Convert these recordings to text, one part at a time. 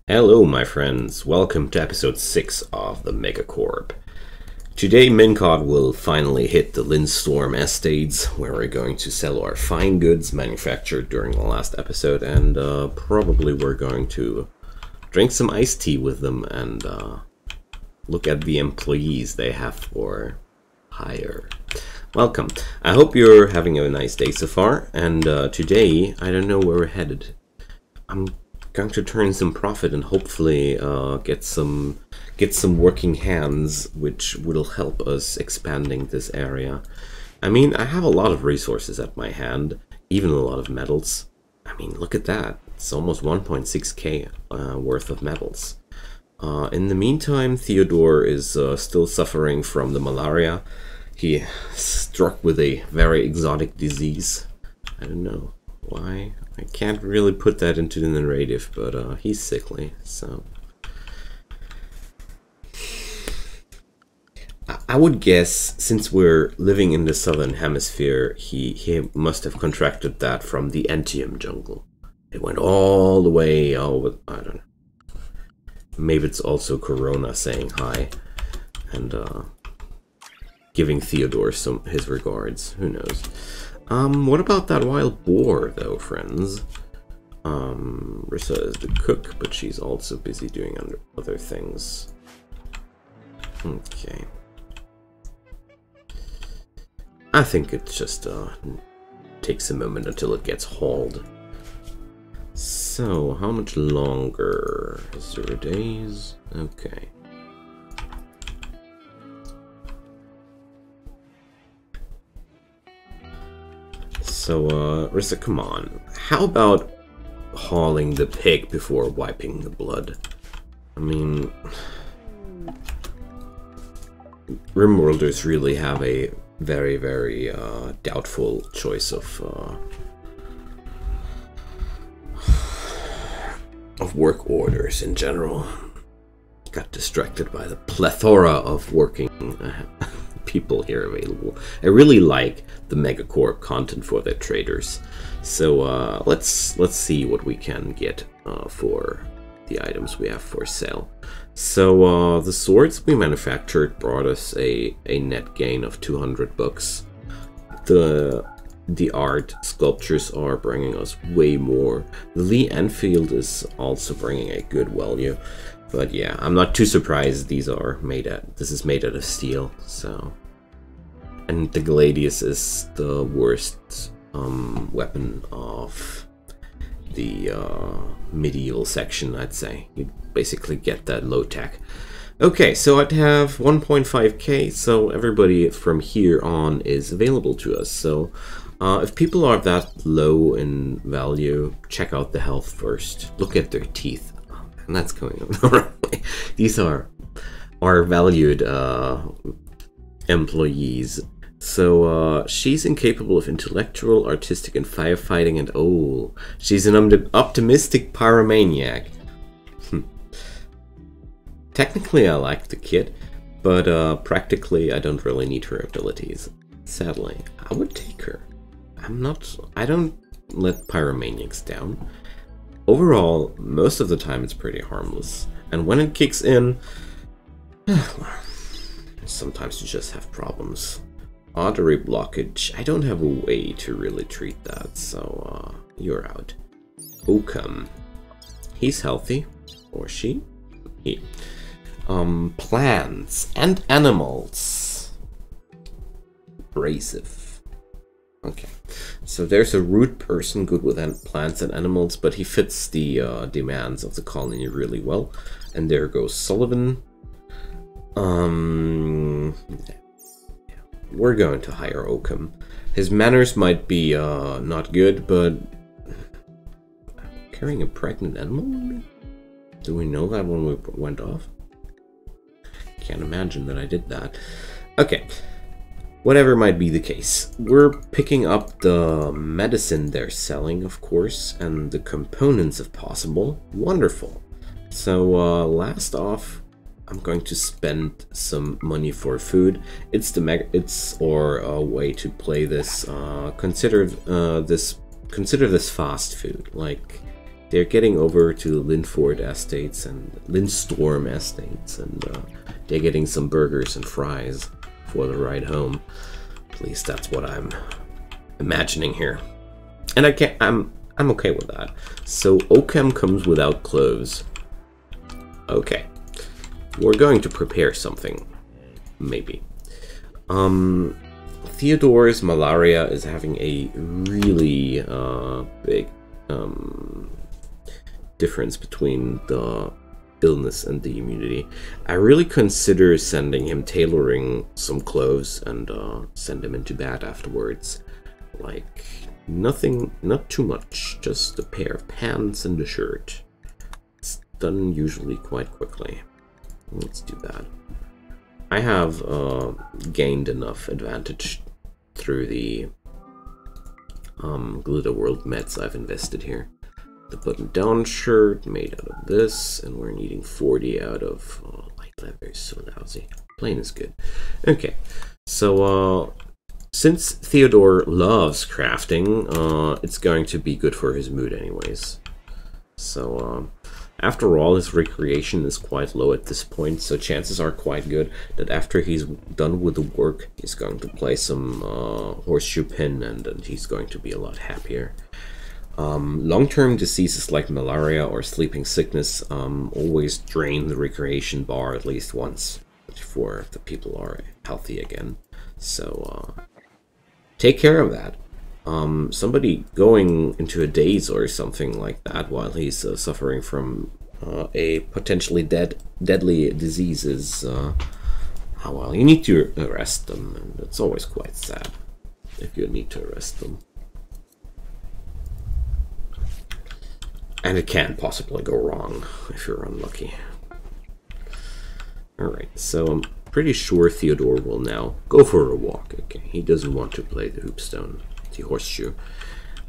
Hello my friends, welcome to episode 6 of the Megacorp. Today Mincod will finally hit the Lindstorm estates, where we're going to sell our fine goods manufactured during the last episode, and probably we're going to drink some iced tea with them and look at the employees they have for hire. Welcome. I hope you're having a nice day so far, and today I don't know where we're headed. I'm going to turn some profit and hopefully get some working hands, which will help us expanding this area. I mean, I have a lot of resources at my hand, even a lot of metals. I mean, look at that. It's almost 1.6k worth of metals. In the meantime, Theodore is still suffering from the malaria. He struck with a very exotic disease. I don't know why. I can't really put that into the narrative, but he's sickly, so... I would guess, since we're living in the southern hemisphere, he must have contracted that from the Entium jungle. It went all the way over, I don't know. Maybe it's also Corona saying hi, and giving Theodore his regards, who knows. What about that wild boar, though, friends? Rissa is the cook, but she's also busy doing other things. Okay. I think it just takes a moment until it gets hauled. So, how much longer? 0 days? Okay. So, Rissa, come on. How about hauling the pig before wiping the blood? I mean... Rimworlders really have a very, very doubtful choice of work orders in general. Got distracted by the plethora of working people here available. I really like the Megacorp content for their traders. So let's see what we can get for the items we have for sale. So the swords we manufactured brought us a net gain of 200 bucks. The art sculptures are bringing us way more. The Lee Enfield is also bringing a good value. But yeah, I'm not too surprised this is made out of steel, so. And the Gladius is the worst weapon of the medieval section, I'd say. You basically get that low tech. Okay, so I'd have 1.5k, so everybody from here on is available to us. So if people are that low in value, check out the health first. Look at their teeth. And that's going on the wrong way. These are our valued employees. So she's incapable of intellectual, artistic, and firefighting, and oh, she's an optimistic pyromaniac. Technically, I like the kit, but practically, I don't really need her abilities. Sadly, I would take her. I don't let pyromaniacs down. Overall, most of the time it's pretty harmless, and when it kicks in, sometimes you just have problems. Artery blockage, I don't have a way to really treat that, so you're out. Oakham, he's healthy, or she? He. Plants and animals. Abrasive. Okay, so there's a root person good with plants and animals, but he fits the demands of the colony really well. And there goes Sullivan. We're going to hire Oakham. His manners might be not good, but carrying a pregnant animal with me? Do we know that when we went off? Can't imagine that I did that. Okay. Whatever might be the case, we're picking up the medicine they're selling, of course, and the components if possible. Wonderful. So last off, I'm going to spend some money for food. It's a way to play this. Consider this fast food. Like, they're getting over to Linford Estates and Lindstorm Estates, and they're getting some burgers and fries for the ride home. At least that's what I'm imagining here, and I'm okay with that. So Oakham comes without clothes. Okay, we're going to prepare something, maybe. Theodore's malaria is having a really big difference between the illness and the immunity. I really consider sending him tailoring some clothes and send him into bed afterwards. Like, nothing, not too much, just a pair of pants and a shirt. It's done usually quite quickly. Let's do that. I have gained enough advantage through the Glitter World meds I've invested here. The button-down shirt made out of this, and we're needing 40 out of light leather. So lousy. Plain is good. Okay, so since Theodore loves crafting, it's going to be good for his mood anyways. So after all, his recreation is quite low at this point, so chances are quite good that after he's done with the work, he's going to play some horseshoe pin, and he's going to be a lot happier. Long-term diseases like malaria or sleeping sickness always drain the recreation bar at least once before the people are healthy again. So take care of that. Somebody going into a daze or something like that while he's suffering from a potentially deadly disease is, well, you need to arrest them, and it's always quite sad if you need to arrest them. And it can't possibly go wrong if you're unlucky. Alright, so I'm pretty sure Theodore will now go for a walk. Okay, he doesn't want to play the hoopstone. The horseshoe.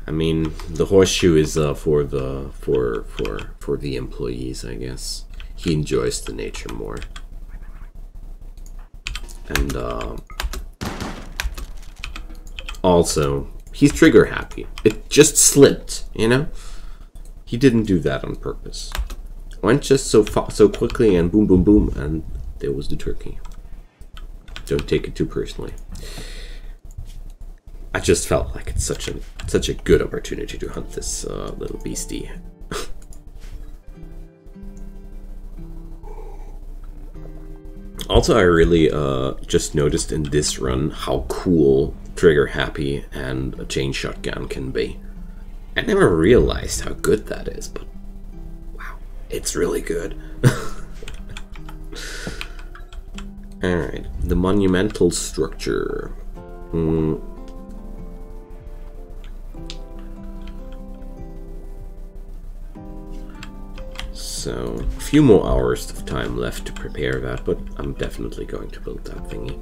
I mean, the horseshoe is for the employees, I guess. He enjoys the nature more. And also, he's trigger happy. It just slipped, you know? He didn't do that on purpose. Went just so quickly, and boom, boom, boom, and there was the turkey. Don't take it too personally. I just felt like it's such a good opportunity to hunt this little beastie. Also, I really just noticed in this run how cool trigger happy and a chain shotgun can be. I never realized how good that is, but wow, it's really good. Alright, the monumental structure. So, a few more hours of time left to prepare that, but I'm definitely going to build that thingy.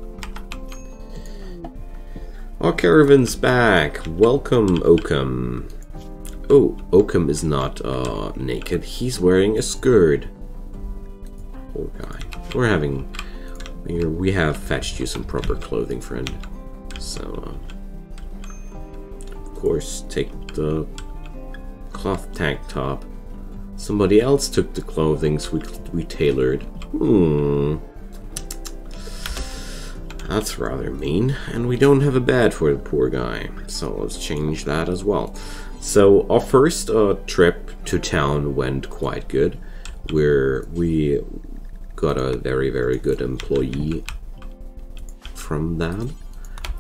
Our caravan's back! Welcome, Oakham. Oh, Oakham is not naked. He's wearing a skirt. Poor guy. We have fetched you some proper clothing, friend. So, of course, take the cloth tank top. Somebody else took the clothing we tailored. That's rather mean. And we don't have a bed for the poor guy. So let's change that as well. So our first trip to town went quite good. We got a very, very good employee from that.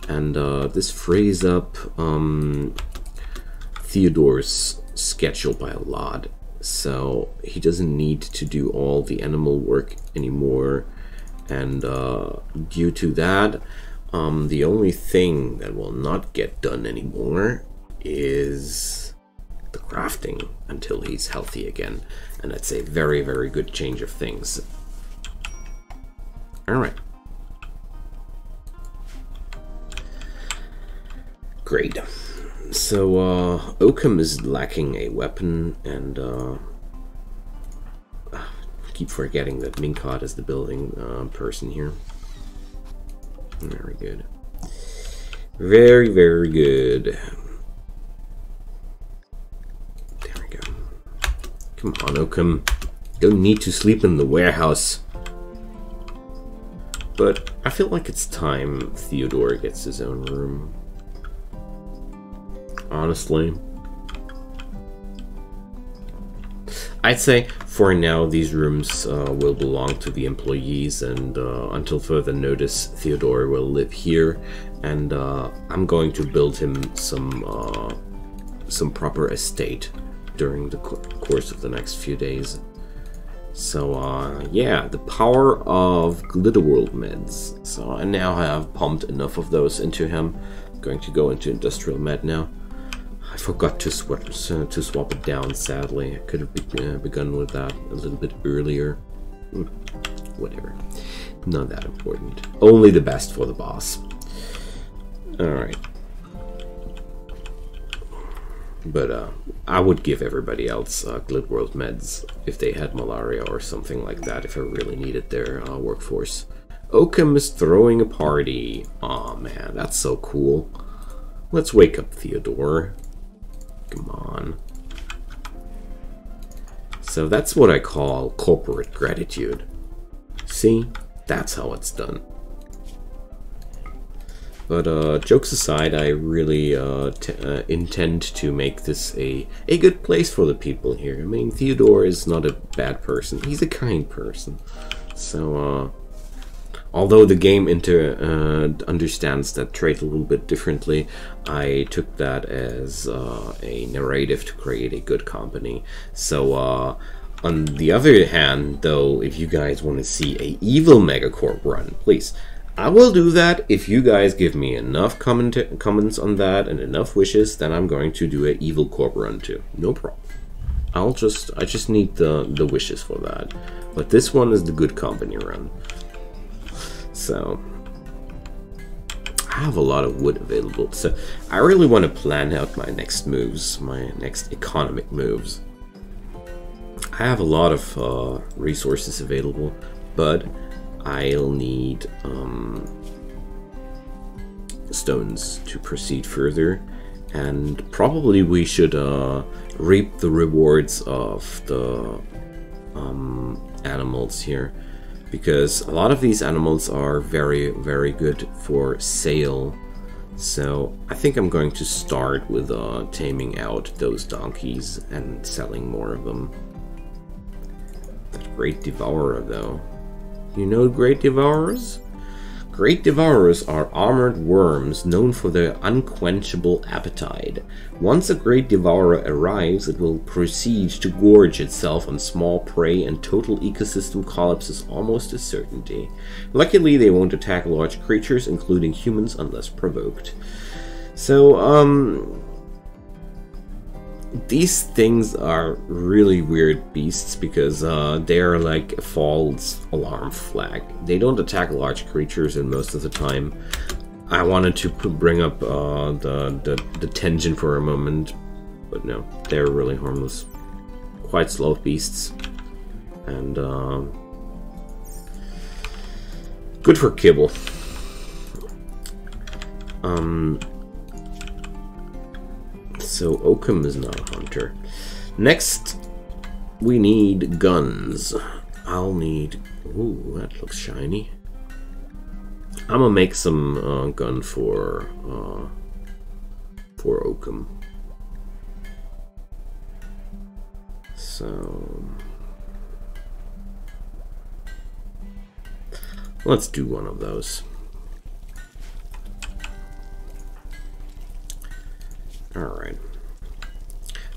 And this frees up Theodore's schedule by a lot. So he doesn't need to do all the animal work anymore. And due to that, the only thing that will not get done anymore is the crafting until he's healthy again. And that's a very, very good change of things. Alright. Great. So, Oakham is lacking a weapon, and I keep forgetting that Minkot is the building person here. Very good. Very, very good. There we go. Come on, Oakham. Don't need to sleep in the warehouse. But I feel like it's time Theodore gets his own room. Honestly. I'd say for now these rooms will belong to the employees, and until further notice Theodore will live here, and I'm going to build him some proper estate during the course of the next few days. So yeah, the power of Glitterworld meds. So I now have pumped enough of those into him. I'm going to go into industrial med now. I forgot to swap it down, sadly. I could have begun with that a little bit earlier. Whatever. Not that important. Only the best for the boss. Alright. But I would give everybody else Glitworld meds if they had malaria or something like that, if I really needed their workforce. Oakham is throwing a party. Aw, man, that's so cool. Let's wake up Theodore. Come on. So that's what I call corporate gratitude. See? That's how it's done. But jokes aside, I really intend to make this a good place for the people here. I mean, Theodore is not a bad person. He's a kind person. So, although the game understands that trait a little bit differently, I took that as a narrative to create a good company. So, on the other hand, though, if you guys want to see a evil Megacorp run, please, I will do that. If you guys give me enough comments on that and enough wishes, then I'm going to do an evil corp run too. No problem. I just need the wishes for that. But this one is the good company run. So I have a lot of wood available. So I really want to plan out my next moves, my next economic moves. I have a lot of resources available, but I'll need stones to proceed further, and probably we should reap the rewards of the animals here, because a lot of these animals are very, very good for sale. So I think I'm going to start with taming out those donkeys and selling more of them. That Great Devourer, though. You know Great Devourers? Great Devourers are armored worms known for their unquenchable appetite. Once a Great Devourer arrives, it will proceed to gorge itself on small prey, and total ecosystem collapse is almost a certainty. Luckily, they won't attack large creatures, including humans, unless provoked. So, these things are really weird beasts because they're like a false alarm flag. They don't attack large creatures, and most of the time I wanted to bring up the tension for a moment, but no, they're really harmless. Quite slow beasts, and good for kibble. So Oakham is not a hunter. Next, we need guns. I'll need... Ooh, that looks shiny. I'm gonna make some gun for Oakham. So let's do one of those. Alright.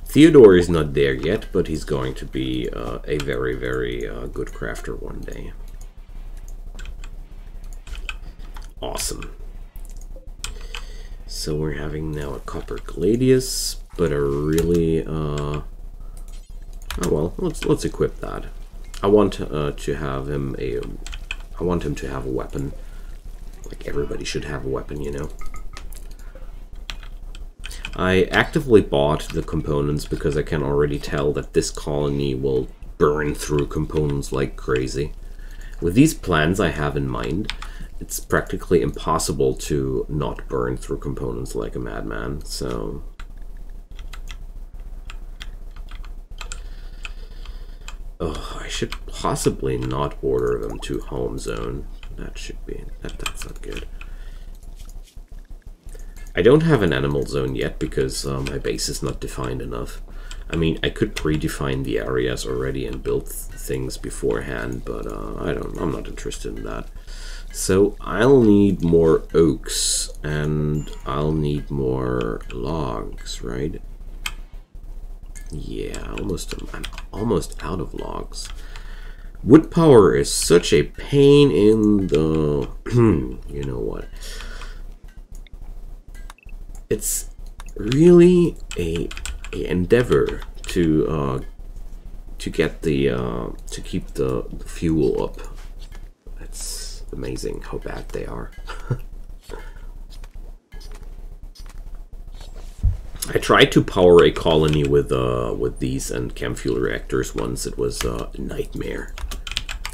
Theodore is not there yet, but he's going to be a very, very good crafter one day. Awesome. So we're having now a copper gladius, but a really... oh well, let's equip that. I want to have him I want him to have a weapon. Like everybody should have a weapon, you know. I actively bought the components because I can already tell that this colony will burn through components like crazy. With these plans I have in mind, it's practically impossible to not burn through components like a madman, so... Oh, I should possibly not order them to home zone. That should be... that's not good. I don't have an animal zone yet because my base is not defined enough. I mean, I could predefine the areas already and build things beforehand, but I'm not interested in that. So I'll need more oaks and I'll need more logs, right? Yeah, I'm almost out of logs. Wood power is such a pain in the... you know what? It's really a endeavor to get the to keep the fuel up. It's amazing how bad they are. I tried to power a colony with these and chem fuel reactors once. It was a nightmare.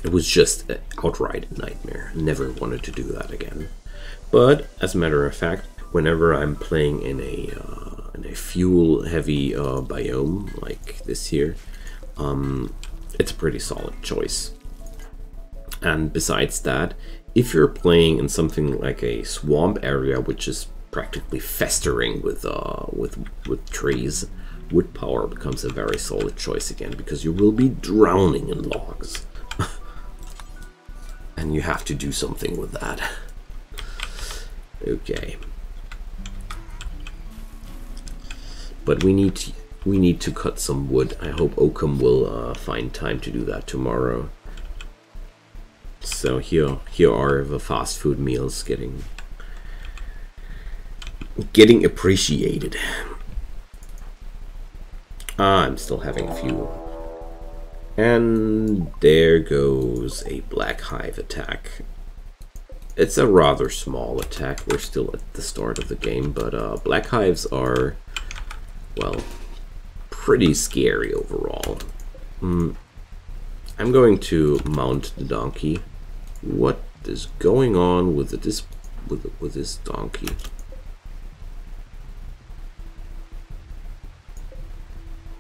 It was just an outright nightmare. Never wanted to do that again. But as a matter of fact, whenever I'm playing in a fuel-heavy biome like this here, it's a pretty solid choice. And besides that, if you're playing in something like a swamp area, which is practically festering with trees, wood power becomes a very solid choice again, because you will be drowning in logs. And you have to do something with that. Okay. But we need to cut some wood. I hope Oakham will find time to do that tomorrow. So here are the fast food meals getting appreciated. I'm still having fuel. And there goes a Black Hive attack. It's a rather small attack. We're still at the start of the game, but Black Hives are, well, pretty scary overall. I'm going to mount the donkey. What is going on with this donkey?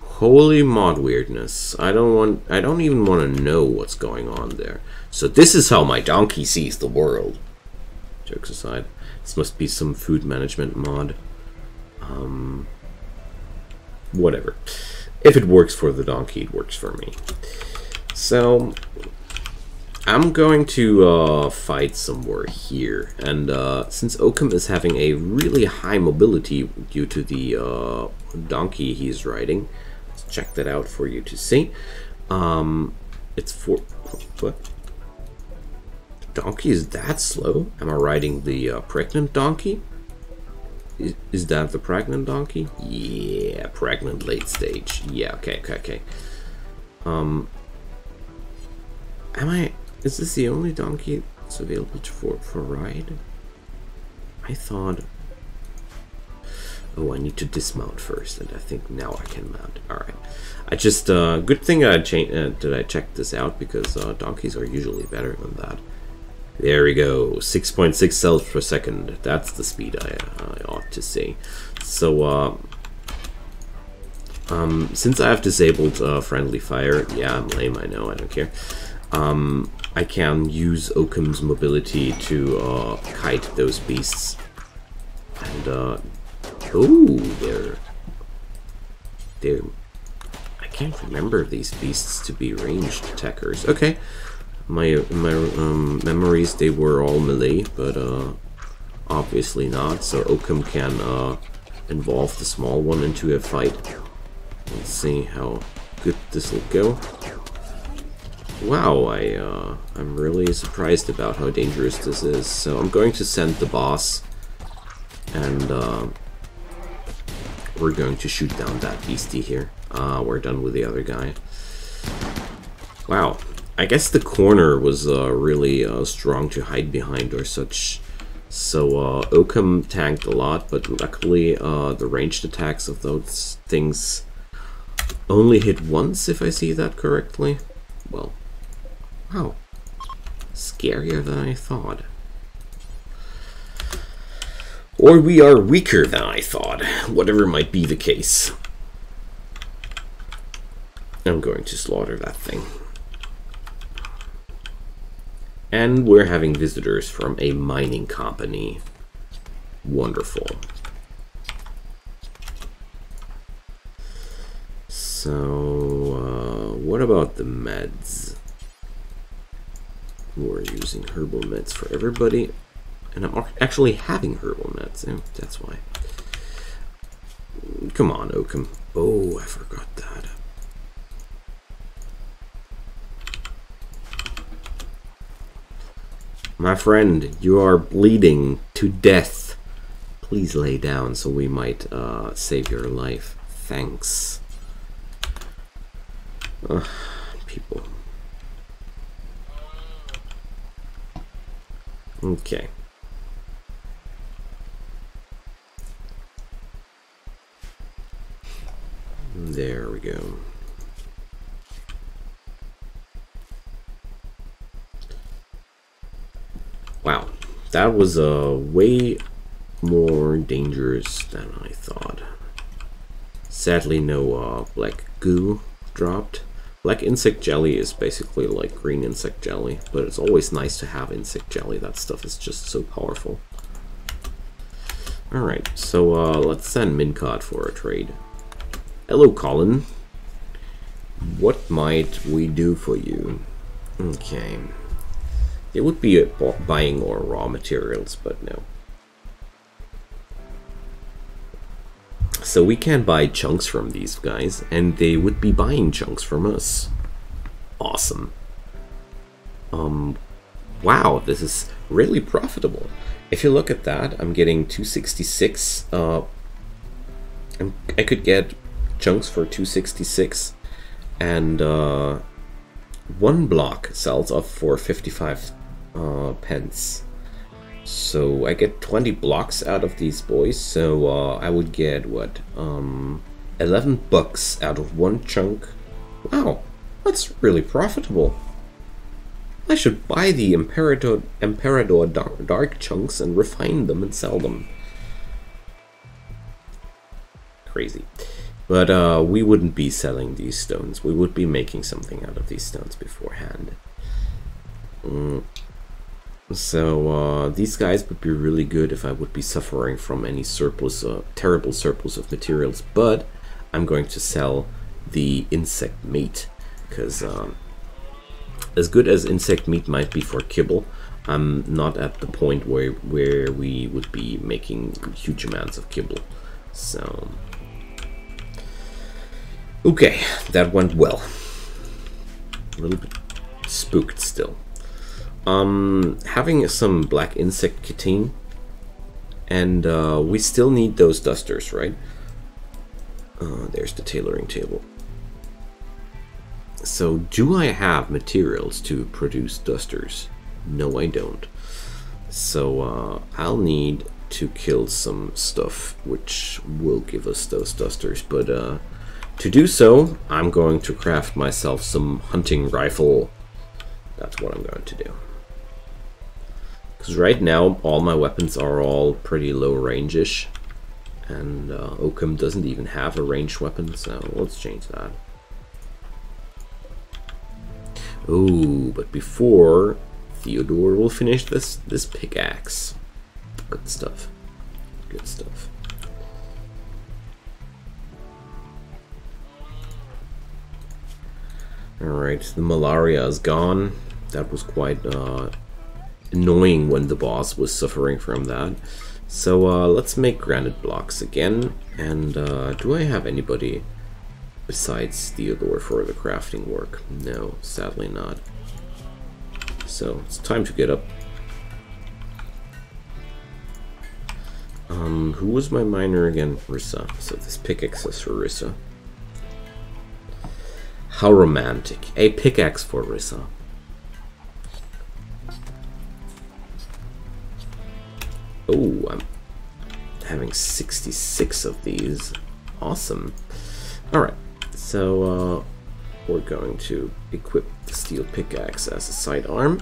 Holy mod weirdness. I don't even want to know what's going on there. So this is how my donkey sees the world. Jokes aside, this must be some food management mod. Whatever. If it works for the donkey, it works for me. So I'm going to fight somewhere here, and since Oakham is having a really high mobility due to the donkey he's riding, let's check that out for you to see. It's for what? The donkey is that slow? Am I riding the pregnant donkey? Is that the pregnant donkey? Yeah, pregnant late stage. Yeah, okay. Is this the only donkey that's available for ride? I thought... Oh, I need to dismount first, and I think now I can mount. Alright. I just, good thing I checked this out, because donkeys are usually better than that. There we go, 6.6 cells per second. That's the speed I ought to see. So, since I have disabled friendly fire, yeah, I'm lame, I know, I don't care. I can use Oakham's mobility to kite those beasts. And, oh, they're... I can't remember these beasts to be ranged attackers. Okay. My memories, they were all melee, but obviously not. So Oakham can involve the small one into a fight. Let's see how good this will go. Wow, I'm really surprised about how dangerous this is. So I'm going to send the boss, and we're going to shoot down that beastie here. We're done with the other guy. Wow. I guess the corner was really strong to hide behind or such. So Oakham tanked a lot, but luckily the ranged attacks of those things only hit once, if I see that correctly. Well, wow. Scarier than I thought. Or we are weaker than I thought, whatever might be the case. I'm going to slaughter that thing. And we're having visitors from a mining company. Wonderful. So, what about the meds? We're using herbal meds for everybody. And I'm actually having herbal meds. Yeah, that's why. Come on, Oakham. Oh, I forgot that. My friend, you are bleeding to death. Please lay down so we might save your life. Thanks. People. Okay. There we go. Wow, that was way more dangerous than I thought. Sadly, no black goo dropped. Black insect jelly is basically like green insect jelly, but it's always nice to have insect jelly. That stuff is just so powerful. Alright, so let's send Mincod for a trade. Hello, Colin. What might we do for you? Okay. It would be buying more raw materials, but no. So we can buy chunks from these guys, and they would be buying chunks from us. Awesome. Wow, this is really profitable. If you look at that, I'm getting 266. I could get chunks for 266, and one block sells off for 55 pence. So I get 20 blocks out of these boys, so I would get what, 11 bucks out of one chunk. Wow, that's really profitable. I should buy the Emperador dark chunks and refine them and sell them. Crazy. But we wouldn't be selling these stones. We would be making something out of these stones beforehand. So these guys would be really good if I would be suffering from any surplus, terrible surplus of materials. But I'm going to sell the insect meat, because as good as insect meat might be for kibble, I'm not at the point where we would be making huge amounts of kibble. So okay, that went well. A little bit spooked still. Having some black insect chitin, and we still need those dusters, right? There's the tailoring table. So, do I have materials to produce dusters? No, I don't. So, I'll need to kill some stuff, which will give us those dusters, but to do so, I'm going to craft myself some hunting rifle. That's what I'm going to do. Because right now, all my weapons are all pretty low range-ish. And Oakham doesn't even have a ranged weapon, so let's change that. Oh, but before, Theodore will finish this pickaxe. Good stuff. Good stuff. Alright, the malaria is gone. That was quite annoying when the boss was suffering from that. So let's make granite blocks again. And do I have anybody besides Theodore for the crafting work? No, sadly not. So it's time to get up. Who was my miner again? Rissa. So this pickaxe is for Rissa. How romantic. A pickaxe for Rissa. Oh, I'm having 66 of these. Awesome. Alright, so we're going to equip the steel pickaxe as a sidearm.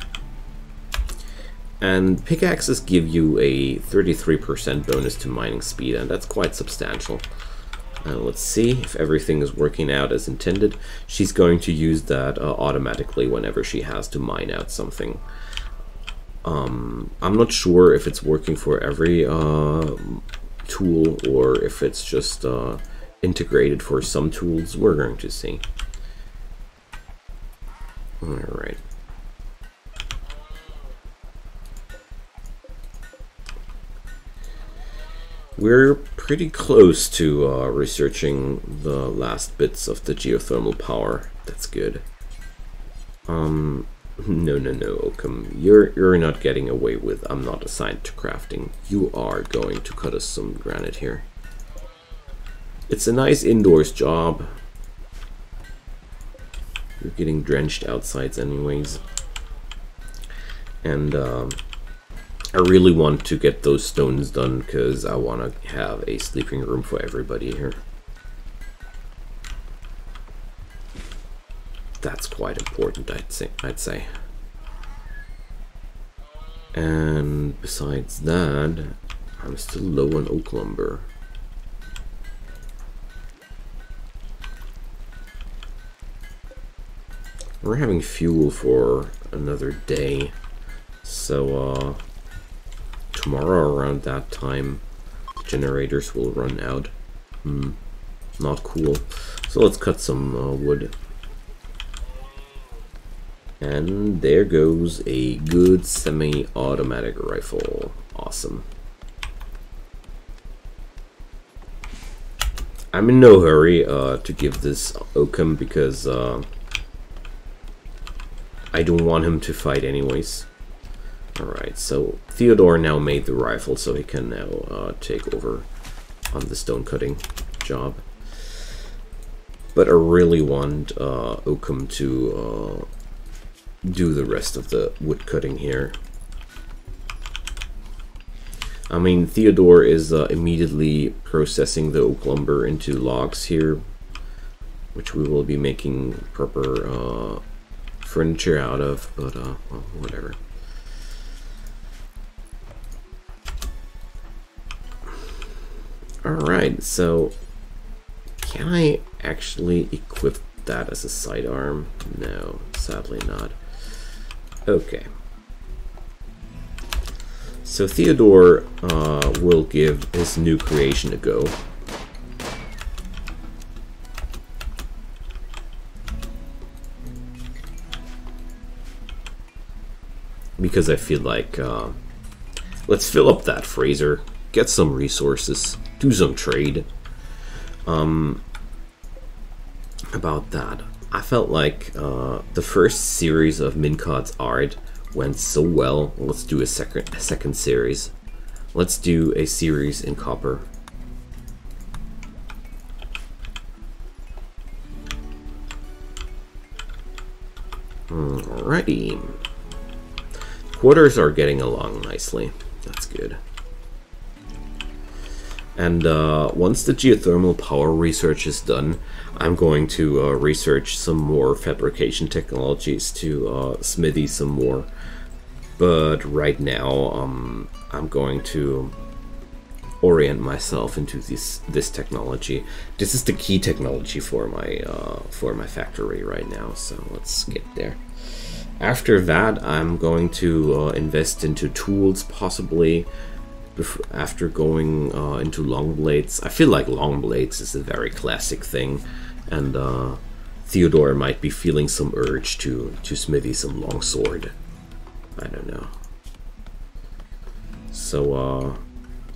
And pickaxes give you a 33% bonus to mining speed, and that's quite substantial. Let's see if everything is working out as intended. She's going to use that automatically whenever she has to mine out something. I'm not sure if it's working for every tool or if it's just integrated for some tools. We're going to see. Alright. We're pretty close to researching the last bits of the geothermal power. That's good. No, Oakham. You're not getting away with I'm not assigned to crafting. You are going to cut us some granite here. It's a nice indoors job. You're getting drenched outsides anyways. And I really want to get those stones done because I want to have a sleeping room for everybody here. That's quite important, I'd say. And besides that, I'm still low on oak lumber. We're having fuel for another day, so tomorrow around that time the generators will run out. Not cool. So let's cut some wood. And there goes a good semi-automatic rifle. Awesome. I'm in no hurry to give this Oakham because I don't want him to fight anyways. Alright, so Theodore now made the rifle, so he can now take over on the stone cutting job. But I really want Oakham to do the rest of the wood cutting here. I mean, Theodore is immediately processing the oak lumber into logs here, which we will be making proper furniture out of, but well, whatever. Alright, so can I actually equip that as a sidearm? No, sadly not. Okay. So Theodore will give his new creation a go. Because I feel like let's fill up that freezer, get some resources, do some trade. About that, I felt like the first series of Mincod's art went so well. Let's do a second series. Let's do a series in copper. Alrighty. Quarters are getting along nicely. That's good. And once the geothermal power research is done, I'm going to research some more fabrication technologies to smithy some more. But right now, I'm going to orient myself into this technology. This is the key technology for my factory right now. So let's get there. After that, I'm going to invest into tools, possibly. After going into long blades. I feel like long blades is a very classic thing, and Theodore might be feeling some urge to smithy some long sword. I don't know. So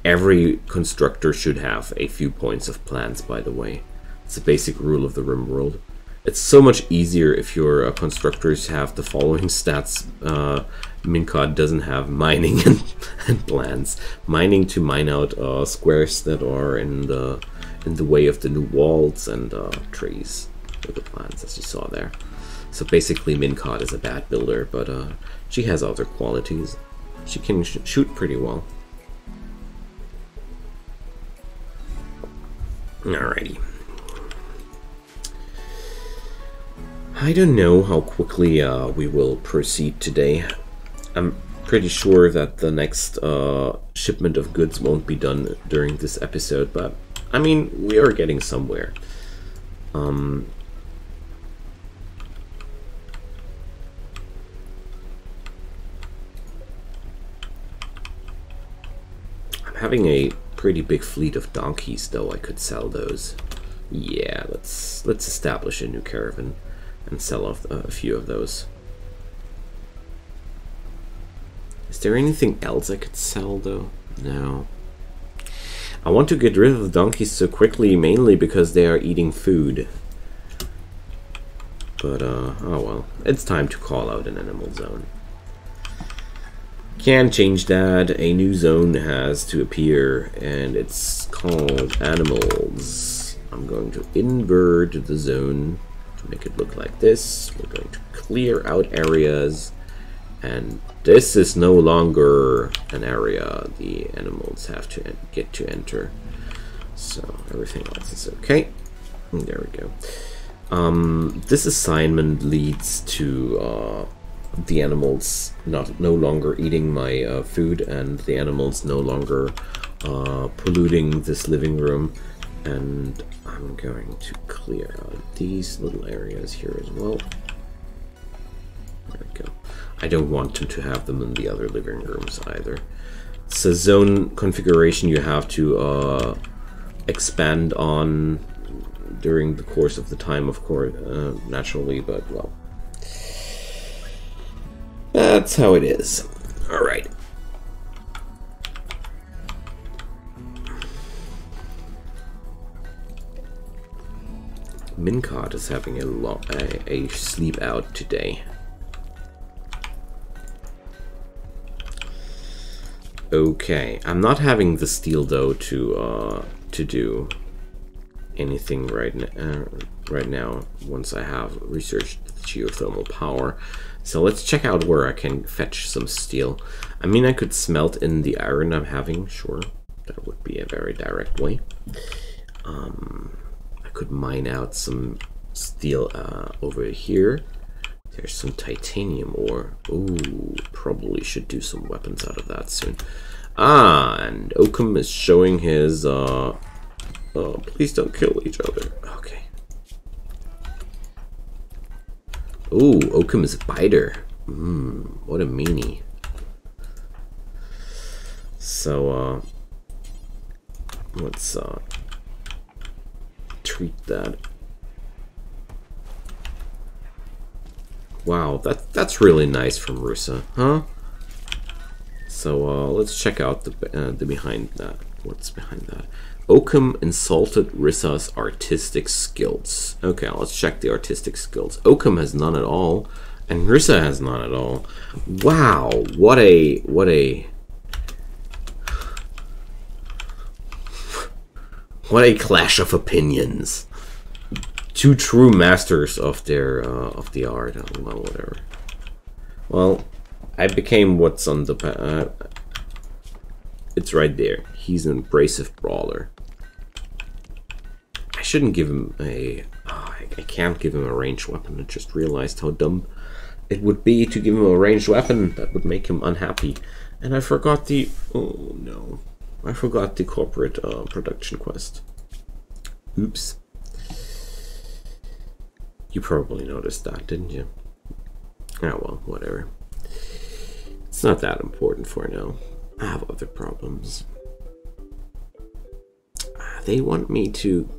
every constructor should have a few points of plants, by the way. It's a basic rule of the Rimworld. It's so much easier if your constructors have the following stats. Mincod doesn't have mining and plants. Mining to mine out squares that are in the way of the new walls, and trees with the plants, as you saw there. So basically Mincod is a bad builder, but she has other qualities. She can shoot pretty well. Alrighty. I don't know how quickly we will proceed today. I'm pretty sure that the next shipment of goods won't be done during this episode, but I mean, we are getting somewhere. I'm having a pretty big fleet of donkeys, though. I could sell those. Yeah, let's establish a new caravan and sell off a few of those. Is there anything else I could sell, though? No. I want to get rid of the donkeys so quickly, mainly because they are eating food. But, oh well. It's time to call out an animal zone. Can't change that. A new zone has to appear, and it's called animals. I'm going to invert the zone to make it look like this. We're going to clear out areas, and this is no longer an area the animals have to get to enter. So everything else is okay. And there we go. This assignment leads to the animals no longer eating my food, and the animals no longer polluting this living room. And I'm going to clear out these little areas here as well. There we go. I don't want to have them in the other living rooms either. It's a zone configuration you have to expand on during the course of the time, of course, naturally, but well, that's how it is. All right. Mincot is having a sleep out today. Okay, I'm not having the steel though to do anything right now. Once I have researched geothermal power, so let's check out where I can fetch some steel. I mean, I could smelt in the iron I'm having. Sure, that would be a very direct way. I could mine out some steel over here. There's some titanium ore. Ooh, probably should do some weapons out of that soon. Ah, and Oakham is showing his oh, please don't kill each other. Okay. Ooh, Oakham is a biter. What a meanie. So let's treat that. Wow, that's really nice from Rusa, huh? So let's check out the behind that. What's behind that? Oakham insulted Rissa's artistic skills. Okay, let's check the artistic skills. Oakham has none at all, and Rissa has none at all. Wow, what a clash of opinions. Two true masters of their of the art. Well, whatever. Well, I became what's on the. It's right there. He's an abrasive brawler. I shouldn't give him a. Oh, I can't give him a ranged weapon. I just realized how dumb it would be to give him a ranged weapon. That would make him unhappy. And I forgot the. Oh no! I forgot the corporate production quest. Oops. You probably noticed that, didn't you? Oh well, whatever. It's not that important for now. I have other problems. They want me to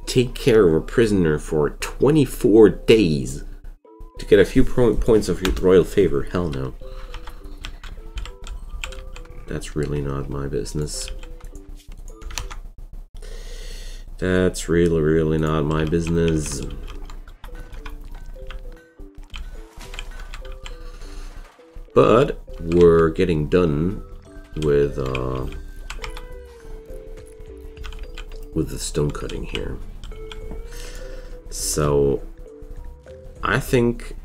take care of a prisoner for 24 days to get a few points of royal favor. Hell no. That's really not my business. That's really not my business. But we're getting done with the stone cutting here. So I think,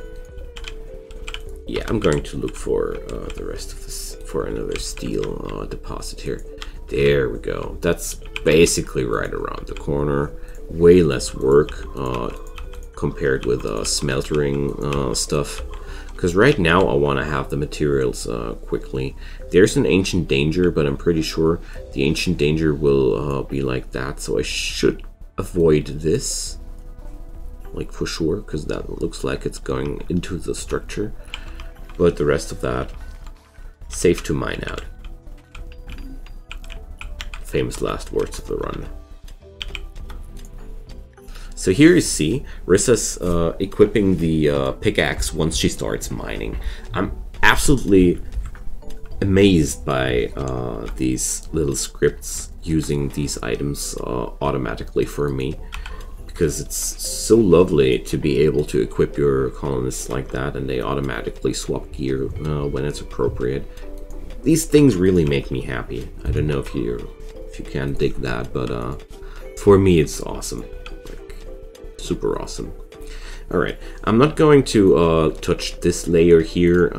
yeah, I'm going to look for the rest of this, for another steel deposit here. There we go. That's basically right around the corner. Way less work compared with smeltering stuff. Because right now I want to have the materials quickly. There's an Ancient Danger, but I'm pretty sure the Ancient Danger will be like that, so I should avoid this, like for sure, because that looks like it's going into the structure. But the rest of that, safe to mine out. Famous last words of the run. So here you see Rissa's equipping the pickaxe once she starts mining. I'm absolutely amazed by these little scripts using these items automatically for me, because it's so lovely to be able to equip your colonists like that and they automatically swap gear when it's appropriate. These things really make me happy. I don't know if you can dig that, but for me it's awesome. Super awesome. Alright, I'm not going to touch this layer here.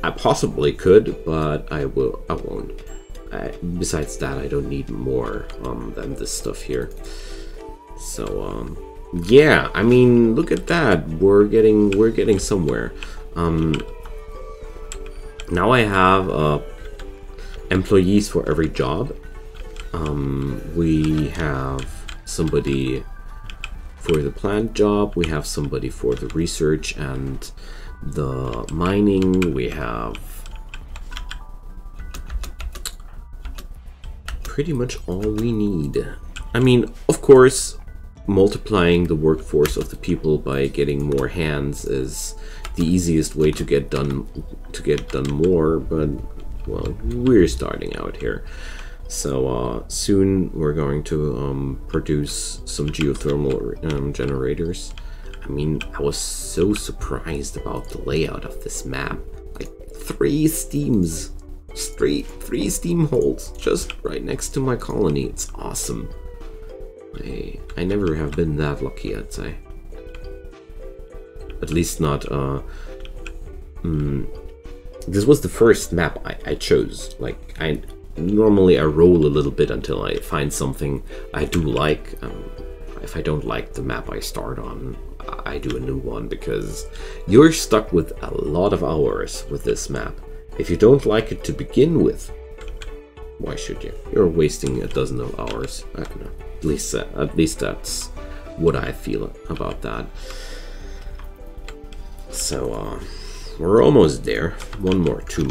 I possibly could, but I won't. Besides that, I don't need more than this stuff here. So yeah, I mean, look at that. We're getting somewhere. Now I have employees for every job. We have somebody for the plant job, we have somebody for the research and the mining, we have pretty much all we need. I mean, of course, multiplying the workforce of the people by getting more hands is the easiest way to get done more, but well, we're starting out here. So soon we're going to produce some geothermal generators. I mean, I was so surprised about the layout of this map. Like three steam holes just right next to my colony. It's awesome. I never have been that lucky, I'd say. At least not. This was the first map I chose. Like Normally I roll a little bit until I find something I do like. If I don't like the map I start on, I do a new one, because you're stuck with a lot of hours with this map. If you don't like it to begin with, why should you? You're wasting a dozen of hours. I don't know. At least that's what I feel about that. So we're almost there. One or two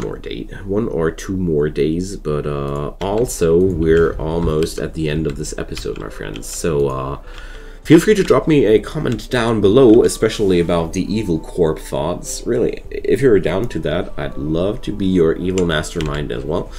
more days, but also we're almost at the end of this episode, my friends. So feel free to drop me a comment down below, especially about the evil corp thoughts. Really, if you're down to that, I'd love to be your evil mastermind as well.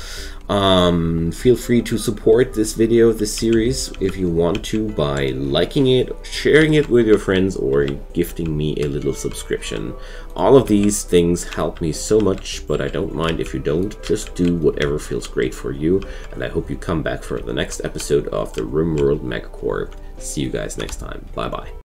Feel free to support this video, this series, if you want to, by liking it, sharing it with your friends, or gifting me a little subscription. All of these things help me so much, but I don't mind if you don't. Just do whatever feels great for you, and I hope you come back for the next episode of the Rimworld Megacorp. See you guys next time. Bye bye.